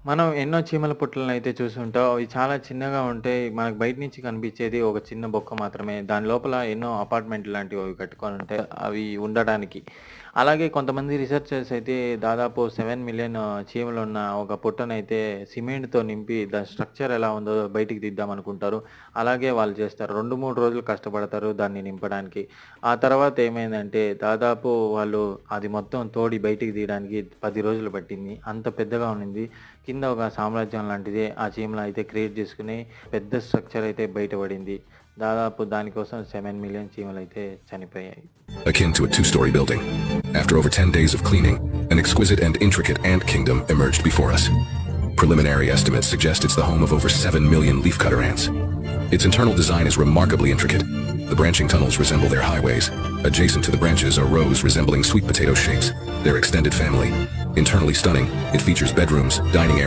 మనం ఎన్నో చీమల పుట్టలనైతే చూసుంటాం. అవి చాలా చిన్నగా ఉంటాయి. మనకు బయట నుంచి కనిపించేది ఒక చిన్న బొక్క మాత్రమే. దాని లోపల ఎన్నో అపార్ట్‌మెంట్ లాంటివి అవి కట్టుకొనుంటాయి. అవి ఉండడానికి. అలాగే కొంతమంది రిసర్చర్స్ అయితే దాదాపు 7,000,000 చీమలున్న ఒక పుట్టనైతే సిమెంట్‌తో నింపి దాని స్ట్రక్చర్ ఎలా ఉందో బయటికి తీద్దామనుకుంటారు. అలాగే వాళ్ళు చేస్తారు. 2, 3 రోజులు కష్టపడతారు దాన్ని నింపడానికి. ఆ తర్వాత ఏమైందంటే దాదాపు వాళ్ళు అది మొత్తం తోడి బయటికి తీయడానికి 10 రోజులు పట్టింది. అంత పెద్దగా ఉండింది. కింద ఒక సామ్రాజ్యం లాంటిది ఆ చీమలు అయితే క్రియేట్ చేసుకొని పెద్ద స్ట్రక్చర్ అయితే బయటపడింది. దాదాపు దానికోసం 7,000,000 చీమలైతే చనిపోయాయి. Akin to a two-story building. After over 10 days of cleaning, an exquisite and intricate ant kingdom emerged before us. Preliminary estimates suggest it's the home of over 7 million leafcutter ants. Its internal design is remarkably intricate. The branching tunnels resemble their highways. Adjacent to the branches are rows resembling sweet potato shapes, their extended family. Internally stunning, it features bedrooms, dining areas,